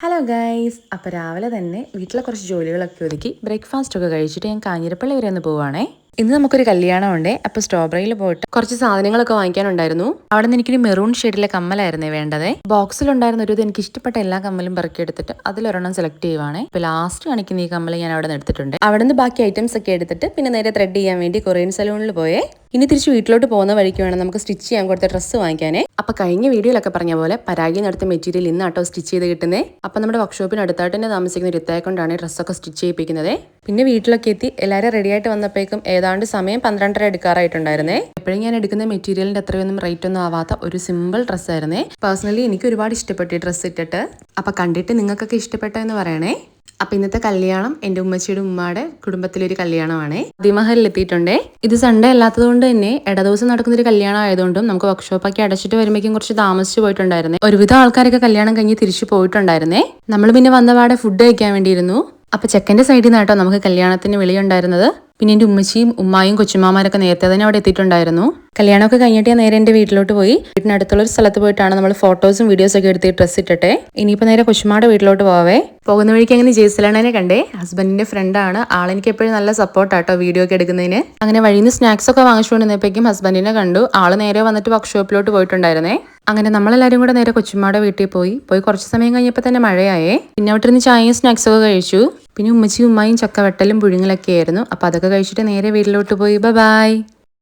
Hello guys, അപ്പോൾ രാവിലെ തന്നെ വീട്ടിലെ കുറച്ച് ജോലികളൊക്കെ ഒതുക്കി ബ്രേക്ക്ഫാസ്റ്റ് കഴിച്ചിട്ട് ഞാൻ കാഞ്ഞിരപ്പള്ളി വരെ ഒന്ന് പോവുകയാണേ. ഇന്ന് നമുക്കൊരു കല്യാണമുണ്ട്. അപ്പോൾ സ്ട്രോബെറിയിൽ പോയിട്ട് കുറച്ച് സാധനങ്ങളൊക്കെ വാങ്ങിക്കാനുണ്ടായിരുന്നു. അവിടെ നിന്ന് എനിക്കൊരു മെറൂൺ ഷെയ്ഡിലെ കമ്മലായിരുന്നേ വേണ്ടത്. ബോക്സിലുണ്ടായിരുന്ന ഒരു എനിക്ക് ഇഷ്ടപ്പെട്ട എല്ലാ കമ്മലും പെറുക്കിയെടുത്തിട്ട് അതിലൊരെണ്ണം സെലക്ട് ചെയ്യുവാണ്. ഇപ്പോൾ ലാസ്റ്റ് കാണിക്കുന്ന ഈ കമ്മൽ ഞാൻ അവിടെ നിന്ന് എടുത്തിട്ടുണ്ട്. അവിടെ നിന്ന് ബാക്കി ഐറ്റംസ് ഒക്കെ എടുത്തിട്ട് പിന്നെ നേരെ ത്രെഡ് ചെയ്യാൻ വേണ്ടി കൊറിയൻ സലൂണിൽ പോയേ. ഇനി തിരിച്ച് വീട്ടിലോട്ട് പോകുന്ന വഴിക്ക് വേണം നമുക്ക് സ്റ്റിച്ച് ചെയ്യാൻ കൊടുത്ത ഡ്രസ്സ് വാങ്ങിക്കാനേ. അപ്പോൾ കഴിഞ്ഞ വീഡിയോയിലൊക്കെ പറഞ്ഞ പോലെ പരാഗിൽ നടത്ത മെറ്റീരിയൽ ഇന്നാട്ടോ സ്റ്റിച്ച് ചെയ്ത് കിട്ടുന്നത്. അപ്പോൾ നമ്മുടെ വർക്ക്ഷോപ്പിന് അടുത്തായിട്ട് തന്നെ താമസിക്കുന്ന ഒരു ഇത്തായെ കൊണ്ടാണ് ഡ്രസ്സൊക്കെ സ്റ്റിച്ച് ചെയ്യിപ്പിക്കുന്നത്. പിന്നെ വീട്ടിലൊക്കെ എത്തി എല്ലാവരും റെഡിയായിട്ട് വന്നപ്പോഴേക്കും ഏതാണ്ട് സമയം 12:30 എടുക്കാറായിട്ടുണ്ടായിരുന്നേ. എപ്പോഴും ഞാൻ എടുക്കുന്ന മെറ്റീരിയലിന്റെ അത്രയൊന്നും റേറ്റ് ഒന്നും ആവാത്ത ഒരു സിമ്പിൾ ഡ്രസ്സായിരുന്നേ. പേഴ്സണലി എനിക്ക് ഒരുപാട് ഇഷ്ടപ്പെട്ടു ഈ ഡ്രസ്സ് ഇട്ടിട്ട്. അപ്പോൾ കണ്ടിട്ട് നിങ്ങൾക്കൊക്കെ ഇഷ്ടപ്പെട്ടോ എന്ന് പറയണേ. അപ്പൊ ഇന്നത്തെ കല്യാണം എൻ്റെ ഉമ്മച്ചിയുടെ ഉമ്മയുടെ കുടുംബത്തിലൊരു കല്യാണമാണ്. ദിമഹലിൽ എത്തിയിട്ടുണ്ടേ. ഇത് സൺഡേ അല്ലാത്തത് കൊണ്ട് തന്നെ ഇടദിവസം നടക്കുന്നൊരു കല്യാണം ആയതുകൊണ്ടും നമുക്ക് വർക്ക്ഷോപ്പൊക്കെ അടച്ചിട്ട് വരുമ്പോഴേക്കും കുറച്ച് താമസിച്ച് പോയിട്ടുണ്ടായിരുന്നേ. ഒരുവിധം ആൾക്കാരൊക്കെ കല്യാണം കഴിഞ്ഞ് തിരിച്ചു പോയിട്ടുണ്ടായിരുന്നേ. നമ്മൾ പിന്നെ വന്നപാടെ ഫുഡ് കഴിക്കാൻ വേണ്ടിയിരുന്നു. അപ്പൊ ചെക്കൻ്റെ സൈഡിൽ നിന്ന് കേട്ടോ നമുക്ക് കല്യാണത്തിന് വിളിയുണ്ടായിരുന്നത്. പിന്നെ എൻ്റെ ഉമ്മച്ചിയും ഉമ്മായും കൊച്ചുമാമാരൊക്കെ നേരത്തെ തന്നെ അവിടെ എത്തിയിട്ടുണ്ടായിരുന്നു. കല്യാണമൊക്കെ കഴിഞ്ഞിട്ട് ഞാൻ നേരെ എൻ്റെ വീട്ടിലോട്ട് പോയി. വീട്ടിനടുത്തുള്ള ഒരു സ്ഥലത്ത് പോയിട്ടാണ് നമ്മൾ ഫോട്ടോസും വീഡിയോസും ഒക്കെ എടുത്ത് ഡ്രസ്സ് ഇട്ടിട്ടെ. ഇനിയിപ്പോൾ നേരെ കൊച്ചുമാടെ വീട്ടിലോട്ട് പോവേ. പോകുന്ന വഴിക്ക് അങ്ങനെ ജെയ്സലണ്ണനെ കണ്ടേ. ഹസ്ബൻഡിന്റെ ഫ്രണ്ടാണ്. ആളെനിക്ക് എപ്പോഴും നല്ല സപ്പോർട്ടാട്ടോ വീഡിയോ ഒക്കെ എടുക്കുന്നതിന്. അങ്ങനെ വഴിയിൽ നിന്ന് സ്നാക്സ് ഒക്കെ വാങ്ങിച്ചുകൊണ്ടിരുന്നപ്പോഴേക്കും ഹസ്ബൻഡിനെ കണ്ടു. ആള് നേരെ വന്നിട്ട് വർക്ക്ഷോപ്പിലോട്ട് പോയിട്ടുണ്ടായിരുന്നേ. അങ്ങനെ നമ്മളെല്ലാവരും കൂടെ നേരെ കൊച്ചുമാടെ വീട്ടിൽ പോയി കുറച്ച് സമയം കഴിഞ്ഞപ്പോൾ തന്നെ മഴയായേ. പിന്നെ അവിടെ ഇരുന്ന് ചായയും സ്നാക്സ് ഒക്കെ കഴിച്ചു. പിന്നെ ഉമ്മച്ചിയും ഉമ്മായും ചക്കവെട്ടലും പുഴുങ്ങലൊക്കെ ആയിരുന്നു. അപ്പോൾ അതൊക്കെ കഴിച്ചിട്ട് നേരെ വീട്ടിലോട്ട് പോയി. ബൈ.